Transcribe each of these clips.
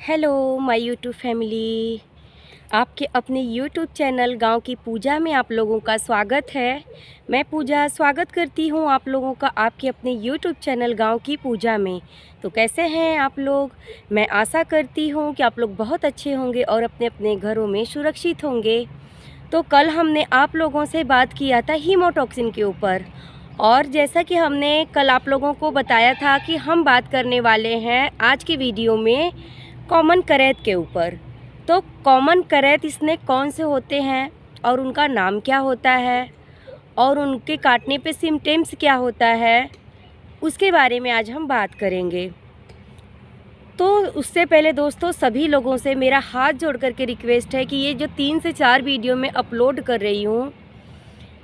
Hello my YouTube family. आपके अपने YouTube channel गांव की पूजा में आप लोगों का स्वागत है। मैं पूजा स्वागत करती हूं आप लोगों का आपके अपने यूट्यूब चैनल गांव की पूजा में। तो कैसे हैं आप लोग? मैं आशा करती हूं कि आप लोग बहुत अच्छे होंगे और अपने अपने घरों में सुरक्षित होंगे। तो कल हमने आप लोगों से बात किया था हीमोटॉक्सिन के ऊपर, और जैसा कि हमने कल आप लोगों को बताया था कि हम बात करने वाले हैं आज की वीडियो में कॉमन करैत के ऊपर। तो कॉमन करैत इसमें कौन से होते हैं और उनका नाम क्या होता है और उनके काटने पे सिम्टम्स क्या होता है, उसके बारे में आज हम बात करेंगे। तो उससे पहले दोस्तों सभी लोगों से मेरा हाथ जोड़ करके रिक्वेस्ट है कि ये जो 3 से 4 वीडियो मैं अपलोड कर रही हूँ,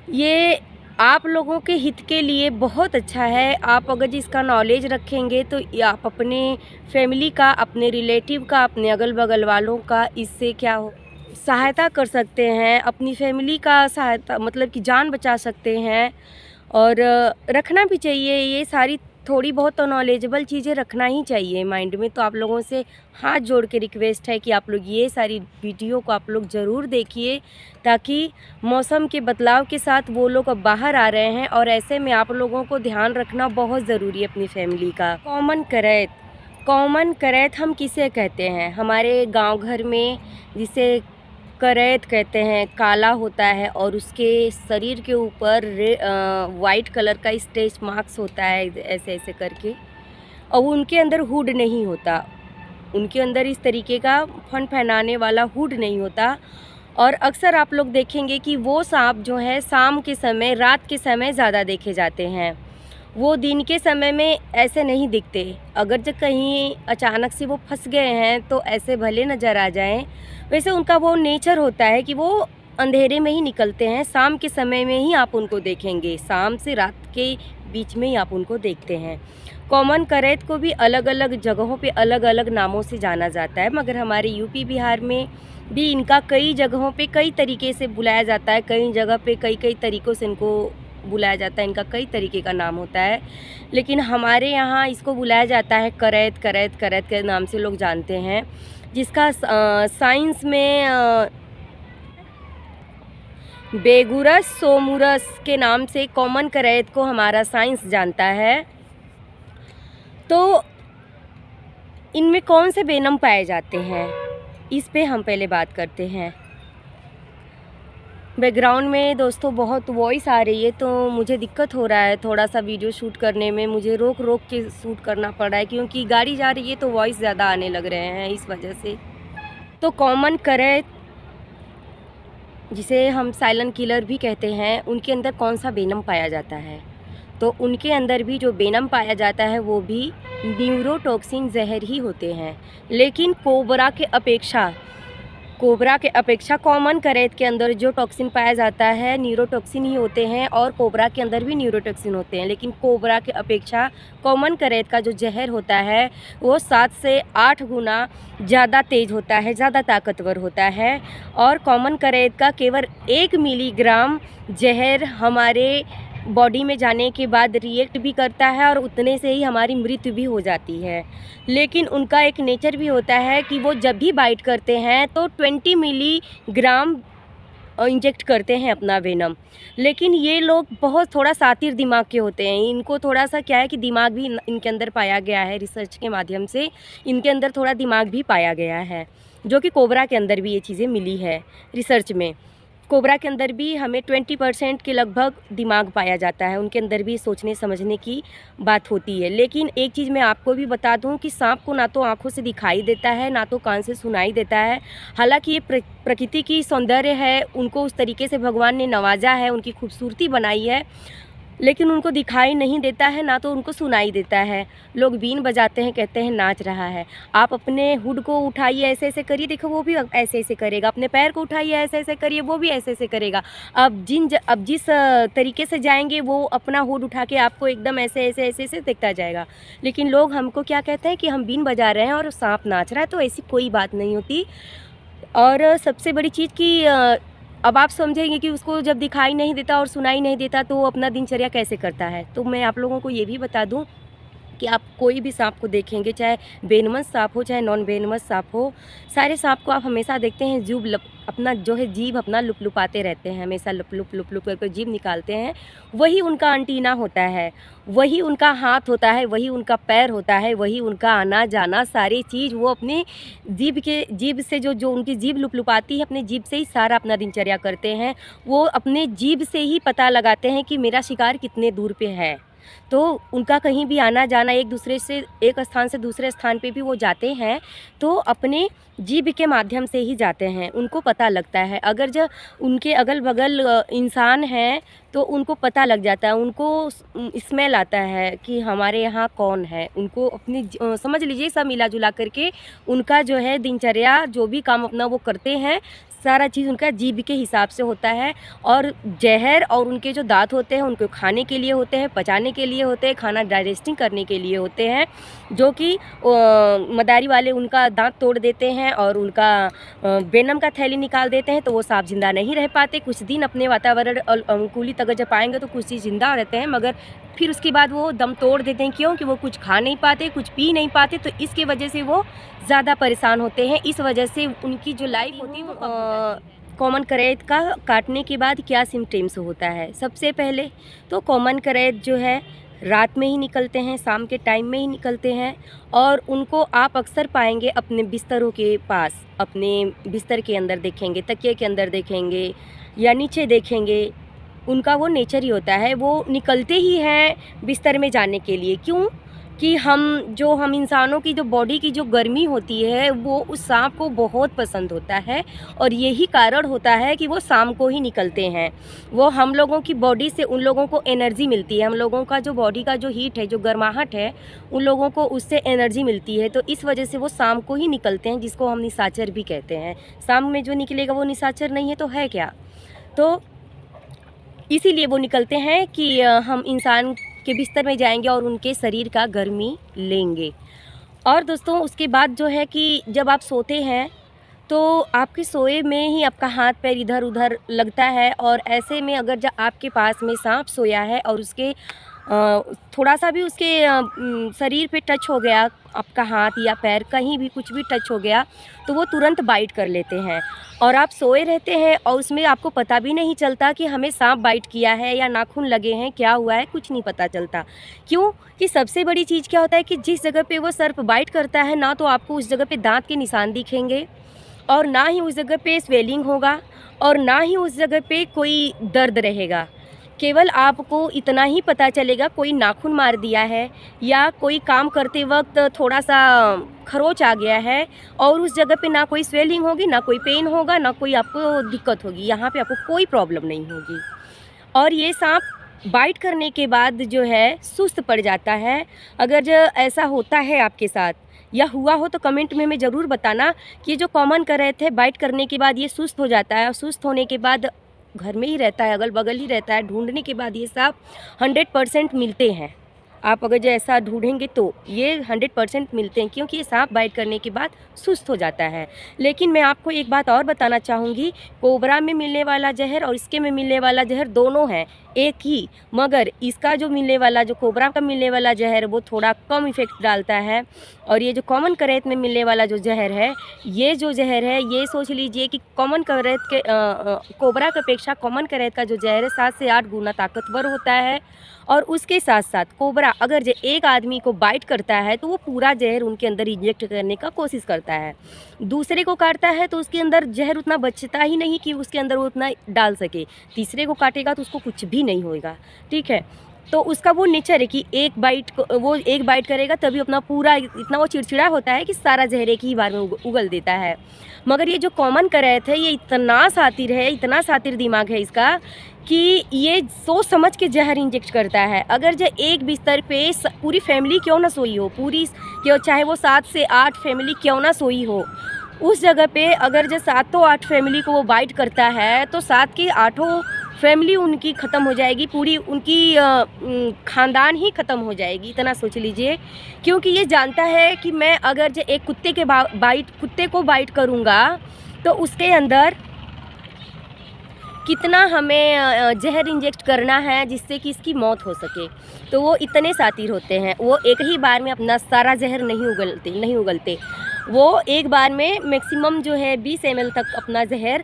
ये आप लोगों के हित के लिए बहुत अच्छा है। आप अगर इसका नॉलेज रखेंगे तो आप अपने फैमिली का, अपने रिलेटिव का, अपने अगल बगल वालों का इससे क्या हो सहायता कर सकते हैं, अपनी फैमिली का सहायता मतलब कि जान बचा सकते हैं। और रखना भी चाहिए, ये सारी थोड़ी बहुत तो नॉलेजेबल चीज़ें रखना ही चाहिए माइंड में। तो आप लोगों से हाथ जोड़ के रिक्वेस्ट है कि आप लोग ये सारी वीडियो को आप लोग ज़रूर देखिए, ताकि मौसम के बदलाव के साथ वो लोग अब बाहर आ रहे हैं और ऐसे में आप लोगों को ध्यान रखना बहुत ज़रूरी है अपनी फैमिली का। कॉमन करैत हम किसे कहते हैं? हमारे गांव घर में जिसे करैत कहते हैं, काला होता है और उसके शरीर के ऊपर वाइट कलर का स्ट्रेच मार्क्स होता है ऐसे ऐसे करके, और उनके अंदर हुड नहीं होता, उनके अंदर इस तरीके का फन फैलाने वाला हुड नहीं होता। और अक्सर आप लोग देखेंगे कि वो सांप जो है शाम के समय, रात के समय ज़्यादा देखे जाते हैं, वो दिन के समय में ऐसे नहीं दिखते। अगर जब कहीं अचानक से वो फंस गए हैं तो ऐसे भले नज़र आ जाएं, वैसे उनका वो नेचर होता है कि वो अंधेरे में ही निकलते हैं, शाम के समय में ही आप उनको देखेंगे, शाम से रात के बीच में ही आप उनको देखते हैं। कॉमन करैत को भी अलग अलग जगहों पे अलग अलग नामों से जाना जाता है, मगर हमारे यूपी बिहार में भी इनका कई जगहों पे कई तरीके से बुलाया जाता है, कई जगह पे कई कई तरीक़ों से इनको बुलाया जाता है, इनका कई तरीके का नाम होता है। लेकिन हमारे यहाँ इसको बुलाया जाता है करैत करैत करैत के नाम से लोग जानते हैं, जिसका साइंस में बेगुरस सोमुरस के नाम से कॉमन करैत को हमारा साइंस जानता है। तो इनमें कौन से वेनम पाए जाते हैं, इस पे हम पहले बात करते हैं। बैकग्राउंड में दोस्तों बहुत वॉइस आ रही है, तो मुझे दिक्कत हो रहा है थोड़ा सा वीडियो शूट करने में, मुझे रोक रोक के शूट करना पड़ रहा है क्योंकि गाड़ी जा रही है तो वॉइस ज़्यादा आने लग रहे हैं इस वजह से। तो कॉमन करैत जिसे हम साइलेंट किलर भी कहते हैं, उनके अंदर कौन सा वेनम पाया जाता है? तो उनके अंदर भी जो वेनम पाया जाता है वो भी न्यूरोटॉक्सिन जहर ही होते हैं। लेकिन कोबरा के अपेक्षा कॉमन करैत के अंदर जो टॉक्सिन पाया जाता है न्यूरोटॉक्सिन ही होते हैं, और कोबरा के अंदर भी न्यूरोटॉक्सिन होते हैं। लेकिन कोबरा के अपेक्षा कॉमन करैत का जो जहर होता है वो 7 से 8 गुना ज़्यादा तेज़ होता है, ज़्यादा ताकतवर होता है। और कॉमन करैत का केवल 1 मिलीग्राम जहर हमारे बॉडी में जाने के बाद रिएक्ट भी करता है और उतने से ही हमारी मृत्यु भी हो जाती है। लेकिन उनका एक नेचर भी होता है कि वो जब भी बाइट करते हैं तो 20 मिलीग्राम इंजेक्ट करते हैं अपना वेनम। लेकिन ये लोग बहुत थोड़ा शातिर दिमाग के होते हैं, इनको थोड़ा सा क्या है कि दिमाग भी इनके अंदर पाया गया है, रिसर्च के माध्यम से इनके अंदर थोड़ा दिमाग भी पाया गया है, जो कि कोबरा के अंदर भी ये चीज़ें मिली है रिसर्च में। कोबरा के अंदर भी हमें 20% के लगभग दिमाग पाया जाता है, उनके अंदर भी सोचने समझने की बात होती है। लेकिन एक चीज़ मैं आपको भी बता दूं कि सांप को ना तो आँखों से दिखाई देता है, ना तो कान से सुनाई देता है। हालांकि ये प्रकृति की सौंदर्य है, उनको उस तरीके से भगवान ने नवाजा है, उनकी खूबसूरती बनाई है, लेकिन उनको दिखाई नहीं देता है, ना तो उनको सुनाई देता है। लोग बीन बजाते हैं, कहते हैं नाच रहा है। आप अपने हुड को उठाइए, ऐसे ऐसे करिए, देखो वो भी ऐसे ऐसे करेगा। अपने पैर को उठाइए, ऐसे ऐसे करिए, वो भी ऐसे ऐसे करेगा। अब जिस तरीके से जाएंगे वो अपना हुड उठा के आपको एकदम ऐसे ऐसे ऐसे ऐसे देखता जाएगा। लेकिन लोग हमको क्या कहते हैं कि हम बीन बजा रहे हैं और सांप नाच रहा है, तो ऐसी कोई बात नहीं होती। और सबसे बड़ी चीज़ कि अब आप समझेंगे कि उसको जब दिखाई नहीं देता और सुनाई नहीं देता तो वो अपना दिनचर्या कैसे करता है। तो मैं आप लोगों को ये भी बता दूं कि आप कोई भी सांप को देखेंगे, चाहे वेनमस सांप हो चाहे नॉन वेनमस सांप हो, सारे सांप को आप हमेशा देखते हैं अपना जो है जीभ अपना लुपलुपाते रहते हैं, हमेशा लुप लुप करके जीभ निकालते हैं। वही उनका अंटीना होता है, वही उनका हाथ होता है, वही उनका पैर होता है, वही उनका आना जाना, सारी चीज़ वो अपनी जीभ से जो उनकी जीभ लुपलुपाती है, अपनी जीभ से ही सारा अपना दिनचर्या करते हैं। वो अपने जीभ से ही पता लगाते हैं कि मेरा शिकार कितने दूर पे है। तो उनका कहीं भी आना जाना, एक स्थान से दूसरे स्थान पे भी वो जाते हैं तो अपने जीभ के माध्यम से ही जाते हैं, उनको पता लगता है। अगर जब उनके अगल बगल इंसान हैं तो उनको पता लग जाता है, उनको स्मेल आता है कि हमारे यहाँ कौन है। उनको अपनी समझ लीजिए सब मिला जुला करके उनका जो है दिनचर्या, जो भी काम अपना वो करते हैं, सारा चीज़ उनका जीभ के हिसाब से होता है। और जहर और उनके जो दांत होते हैं उनको खाने के लिए होते हैं, पचाने के लिए होते हैं, खाना डाइजेस्टिंग करने के लिए होते हैं, जो कि मदारी वाले उनका दांत तोड़ देते हैं और उनका वेनम का थैली निकाल देते हैं, तो वो सांप जिंदा नहीं रह पाते। कुछ दिन अपने वातावरण अनुकूलित अगर जब पाएंगे तो कुछ चीज़ जिंदा रहते हैं, मगर फिर उसके बाद वो दम तोड़ देते हैं। क्यों? कि वो कुछ खा नहीं पाते, कुछ पी नहीं पाते, तो इसकी वजह से वो ज़्यादा परेशान होते हैं। इस वजह से उनकी जो लाइफ होती है वो कॉमन करैत का काटने के बाद क्या सिम्टम्स होता है। सबसे पहले तो कॉमन करैत जो है रात में ही निकलते हैं, शाम के टाइम में ही निकलते हैं, और उनको आप अक्सर पाएंगे अपने बिस्तरों के पास, अपने बिस्तर के अंदर देखेंगे, तकिए के अंदर देखेंगे या नीचे देखेंगे। उनका वो नेचर ही होता है, वो निकलते ही हैं बिस्तर में जाने के लिए। क्यों? कि हम इंसानों की जो बॉडी की जो गर्मी होती है वो उस सांप को बहुत पसंद होता है, और यही कारण होता है कि वो शाम को ही निकलते हैं। वो हम लोगों की बॉडी से उन लोगों को एनर्जी मिलती है, हम लोगों का जो बॉडी का जो हीट है, जो गर्माहट है, उन लोगों को उससे एनर्जी मिलती है। तो इस वजह से वो शाम को ही निकलते हैं, जिसको हम निशाचर भी कहते हैं। शाम में जो निकलेगा वो निशाचर नहीं है तो है क्या? तो इसीलिए वो निकलते हैं कि हम इंसान के बिस्तर में जाएंगे और उनके शरीर का गर्मी लेंगे। और दोस्तों उसके बाद जो है कि जब आप सोते हैं तो आपके सोए में ही आपका हाथ पैर इधर उधर लगता है, और ऐसे में अगर जब आपके पास में सांप सोया है और उसके थोड़ा सा भी उसके शरीर पे टच हो गया, आपका हाथ या पैर कहीं भी कुछ भी टच हो गया, तो वो तुरंत बाइट कर लेते हैं। और आप सोए रहते हैं और उसमें आपको पता भी नहीं चलता कि हमें सांप बाइट किया है या नाखून लगे हैं, क्या हुआ है, कुछ नहीं पता चलता। क्यों? कि सबसे बड़ी चीज़ क्या होता है कि जिस जगह पे वो सर्प बाइट करता है ना, तो आपको उस जगह पे दांत के निशान दिखेंगे, और ना ही उस जगह पे स्वेलिंग होगा, और ना ही उस जगह पे कोई दर्द रहेगा। केवल आपको इतना ही पता चलेगा कोई नाखून मार दिया है, या कोई काम करते वक्त थोड़ा सा खरोच आ गया है, और उस जगह पे ना कोई स्वेलिंग होगी, ना कोई पेन होगा, ना कोई आपको दिक्कत होगी, यहाँ पे आपको कोई प्रॉब्लम नहीं होगी। और ये सांप बाइट करने के बाद जो है सुस्त पड़ जाता है। अगर जो ऐसा होता है आपके साथ या हुआ हो तो कमेंट में ज़रूर बताना कि जो कॉमन कर रहे थे, बाइट करने के बाद ये सुस्त हो जाता है, और सुस्त होने के बाद घर में ही रहता है, अगल बगल ही रहता है। ढूंढने के बाद ये सांप 100% मिलते हैं। आप अगर जो ऐसा ढूंढेंगे तो ये 100% मिलते हैं, क्योंकि ये सांप बाइट करने के बाद सुस्त हो जाता है। लेकिन मैं आपको एक बात और बताना चाहूँगी, कोबरा में मिलने वाला जहर और इसके में मिलने वाला जहर दोनों हैं एक ही, मगर इसका जो मिलने वाला, जो कोबरा का मिलने वाला जहर वो थोड़ा कम इफ़ेक्ट डालता है, और ये जो कॉमन करैत में मिलने वाला जो जहर है, ये जो जहर है, ये सोच लीजिए कि कॉमन करैत के कोबरा की अपेक्षा कॉमन करैत का जो जहर है 7 से 8 गुना ताकतवर होता है। और उसके साथ साथ कोबरा अगर जो एक आदमी को बाइट करता है तो वो पूरा जहर उनके अंदर इंजेक्ट करने का कोशिश करता है। दूसरे को काटता है तो उसके अंदर जहर उतना बचता ही नहीं कि उसके अंदर वो उतना डाल सके। तीसरे को काटेगा तो उसको कुछ भी नहीं होगा, ठीक है। तो उसका वो नेचर है कि वो एक बाइट करेगा तभी अपना पूरा इतना वो चिड़चिड़ा होता है कि सारा जहर एक ही बार में उगल देता है। मगर ये जो कॉमन करैत है, ये इतना सातिर है, इतना सातिर दिमाग है इसका, कि ये सोच समझ के जहर इंजेक्ट करता है। अगर जो एक बिस्तर पे पूरी फैमिली क्यों ना सोई हो, चाहे वो 7 से 8 फैमिली क्यों ना सोई हो, उस जगह पे अगर जो 7-8 फैमिली को वो बाइट करता है तो 7 की 8 फैमिली उनकी ख़त्म हो जाएगी, पूरी उनकी ख़ानदान ही ख़त्म हो जाएगी, इतना सोच लीजिए। क्योंकि ये जानता है कि मैं अगर जो एक कुत्ते को बाइट करूँगा तो उसके अंदर कितना हमें जहर इंजेक्ट करना है जिससे कि इसकी मौत हो सके। तो वो इतने शातिर होते हैं, वो एक ही बार में अपना सारा जहर नहीं उगलते। वो एक बार में मैक्सिमम जो है 20 ml तक अपना जहर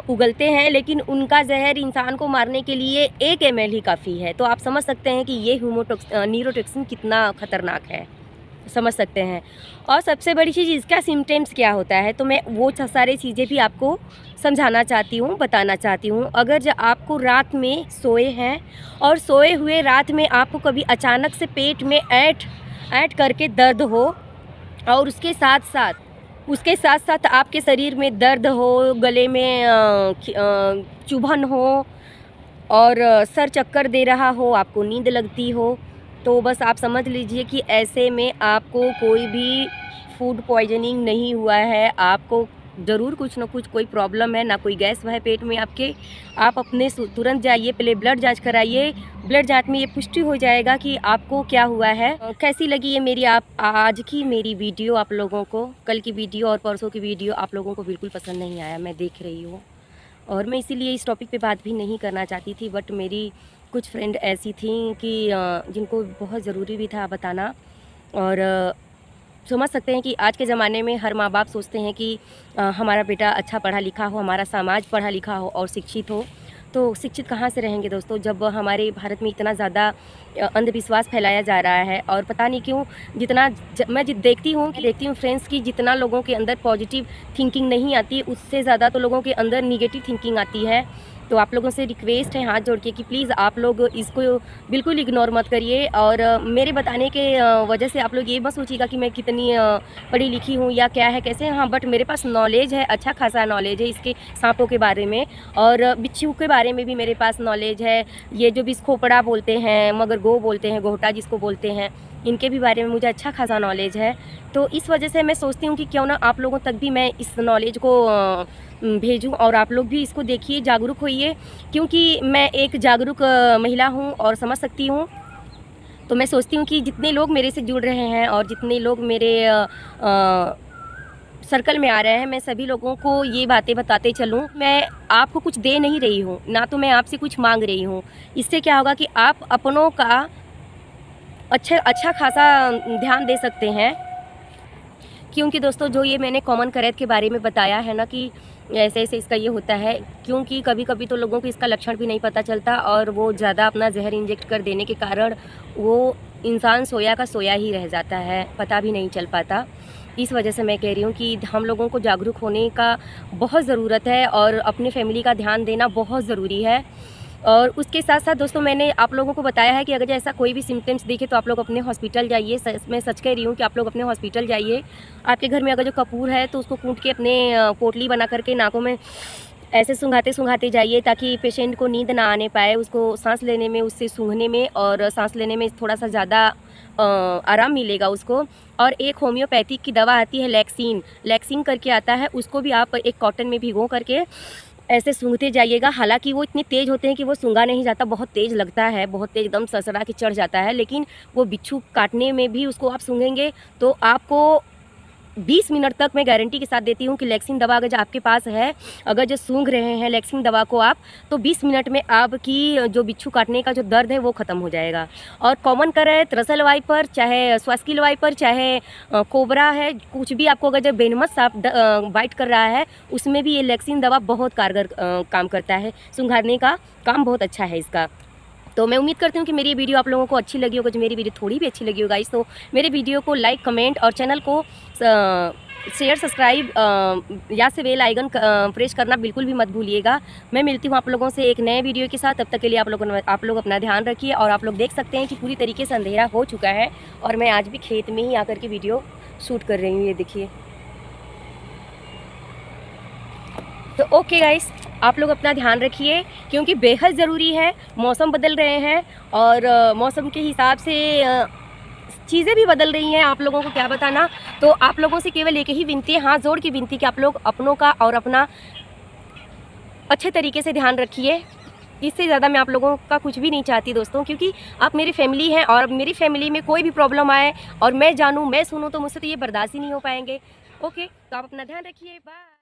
उगलते हैं, लेकिन उनका जहर इंसान को मारने के लिए 1 ml ही काफ़ी है। तो आप समझ सकते हैं कि ये न्यूरोटॉक्सिन कितना ख़तरनाक है, समझ सकते हैं। और सबसे बड़ी चीज़ इसका सिम्टम्स क्या होता है, तो मैं वो सारी चीज़ें भी आपको समझाना चाहती हूँ, बताना चाहती हूँ। अगर जब आपको रात में सोए हैं और सोए हुए रात में आपको कभी अचानक से पेट में ऐंठ करके दर्द हो, और उसके साथ साथ आपके शरीर में दर्द हो, गले में चुभन हो और सर चक्कर दे रहा हो, आपको नींद लगती हो, तो बस आप समझ लीजिए कि ऐसे में आपको कोई भी फूड पॉइजनिंग नहीं हुआ है। आपको ज़रूर कुछ ना कुछ कोई प्रॉब्लम है, ना कोई गैस है पेट में आपके। आप अपने तुरंत जाइए, पहले ब्लड जांच कराइए। ब्लड जांच में ये पुष्टि हो जाएगा कि आपको क्या हुआ है। कैसी लगी ये मेरी आज की मेरी वीडियो आप लोगों को? कल की वीडियो और परसों की वीडियो आप लोगों को बिल्कुल पसंद नहीं आया, मैं देख रही हूँ, और मैं इसीलिए इस टॉपिक पे बात भी नहीं करना चाहती थी। बट मेरी कुछ फ्रेंड ऐसी थी कि जिनको बहुत ज़रूरी भी था बताना। और समझ सकते हैं कि आज के ज़माने में हर माँ बाप सोचते हैं कि हमारा बेटा अच्छा पढ़ा लिखा हो, हमारा समाज पढ़ा लिखा हो और शिक्षित हो। तो शिक्षित कहाँ से रहेंगे दोस्तों, जब हमारे भारत में इतना ज़्यादा अंधविश्वास फैलाया जा रहा है। और पता नहीं क्यों मैं देखती हूँ फ्रेंड्स कि जितना लोगों के अंदर पॉजिटिव थिंकिंग नहीं आती, उससे ज़्यादा तो लोगों के अंदर निगेटिव थिंकिंग आती है। तो आप लोगों से रिक्वेस्ट है हाथ जोड़ के कि प्लीज़ आप लोग इसको बिल्कुल इग्नोर मत करिए। और मेरे बताने के वजह से आप लोग ये मत सोचिएगा कि मैं कितनी पढ़ी लिखी हूँ या क्या है कैसे। हाँ, बट मेरे पास नॉलेज है, अच्छा खासा नॉलेज है इसके सांपों के बारे में, और बिच्छू के बारे में भी मेरे पास नॉलेज है। ये जो बिस्खोपड़ा बोलते हैं, मगर गो बोलते हैं, गोहटा जिसको बोलते हैं, इनके भी बारे में मुझे अच्छा खासा नॉलेज है। तो इस वजह से मैं सोचती हूँ कि क्यों ना आप लोगों तक भी मैं इस नॉलेज को भेजूं और आप लोग भी इसको देखिए, जागरूक होइए। क्योंकि मैं एक जागरूक महिला हूँ और समझ सकती हूँ। तो मैं सोचती हूँ कि जितने लोग मेरे से जुड़ रहे हैं और जितने लोग मेरे सर्कल में आ रहे हैं, मैं सभी लोगों को ये बातें बताते चलूँ। मैं आपको कुछ दे नहीं रही हूँ, ना तो मैं आपसे कुछ मांग रही हूँ। इससे क्या होगा कि आप अपनों का अच्छा खासा ध्यान दे सकते हैं। क्योंकि दोस्तों जो ये मैंने कॉमन करेक्ट के बारे में बताया है ना कि ऐसे ऐसे इसका ये होता है, क्योंकि कभी कभी तो लोगों को इसका लक्षण भी नहीं पता चलता और वो ज़्यादा अपना जहर इंजेक्ट कर देने के कारण वो इंसान सोया का सोया ही रह जाता है, पता भी नहीं चल पाता। इस वजह से मैं कह रही हूँ कि हम लोगों को जागरूक होने का बहुत ज़रूरत है और अपने फैमिली का ध्यान देना बहुत ज़रूरी है। और उसके साथ साथ दोस्तों मैंने आप लोगों को बताया है कि अगर ऐसा कोई भी सिम्टम्स दिखे तो आप लोग अपने हॉस्पिटल जाइए। मैं सच कह रही हूँ कि आप लोग अपने हॉस्पिटल जाइए। आपके घर में अगर जो कपूर है तो उसको कूट के अपने पोटली बना करके नाकों में ऐसे सूंघाते जाइए, ताकि पेशेंट को नींद ना आने पाए, उसको सांस लेने में, उससे सूंघने में और सांस लेने में थोड़ा सा ज़्यादा आराम मिलेगा उसको। और एक होम्योपैथिक की दवा आती है लैक्सिन करके आता है, उसको भी आप एक कॉटन में भिगो करके ऐसे सूंघते जाइएगा। हालांकि वो इतने तेज़ होते हैं कि वो सूंघा नहीं जाता, बहुत तेज़ लगता है, बहुत तेज़ एकदम सड़सड़ा के चढ़ जाता है। लेकिन वो बिच्छू काटने में भी उसको आप सूंघेंगे तो आपको 20 मिनट तक मैं गारंटी के साथ देती हूँ कि लैक्सिन दवा अगर जो आपके पास है, अगर जो सूंघ रहे हैं लैक्सिन दवा को आप, तो 20 मिनट में आपकी जो बिच्छू काटने का जो दर्द है वो ख़त्म हो जाएगा। और कॉमन करेक्ट, रसल वाइपर, चाहे स्वास्किल वाइपर, चाहे कोबरा है, कुछ भी आपको अगर जो वेनमस सांप बाइट कर रहा है उसमें भी ये लैक्सिन दवा बहुत कारगर काम करता है। सूंघाने का काम बहुत अच्छा है इसका। तो मैं उम्मीद करती हूँ कि मेरी ये वीडियो आप लोगों को अच्छी लगी होगी। जो मेरी वीडियो थोड़ी भी अच्छी लगी होगा तो मेरे वीडियो को लाइक, कमेंट और चैनल को शेयर, सब्सक्राइब या से बेल आइकन प्रेस करना बिल्कुल भी मत भूलिएगा। मैं मिलती हूँ आप लोगों से एक नए वीडियो के साथ। तब तक के लिए आप लोग अपना ध्यान रखिए। और आप लोग देख सकते हैं कि पूरी तरीके से अंधेरा हो चुका है और मैं आज भी खेत में ही आकर के वीडियो शूट कर रही हूँ, ये देखिए। तो ओके गाइस, आप लोग अपना ध्यान रखिए क्योंकि बेहद ज़रूरी है। मौसम बदल रहे हैं और मौसम के हिसाब से चीज़ें भी बदल रही हैं, आप लोगों को क्या बताना। तो आप लोगों से केवल एक ही विनती है, हाथ जोड़ की विनती, कि आप लोग अपनों का और अपना अच्छे तरीके से ध्यान रखिए। इससे ज़्यादा मैं आप लोगों का कुछ भी नहीं चाहती दोस्तों, क्योंकि आप मेरी फैमिली हैं और मेरी फैमिली में कोई भी प्रॉब्लम आए और मैं जानूँ, मैं सुनूँ, तो मुझसे तो ये बर्दाश्त ही नहीं हो पाएंगे। ओके, तो आप अपना ध्यान रखिए, बाय।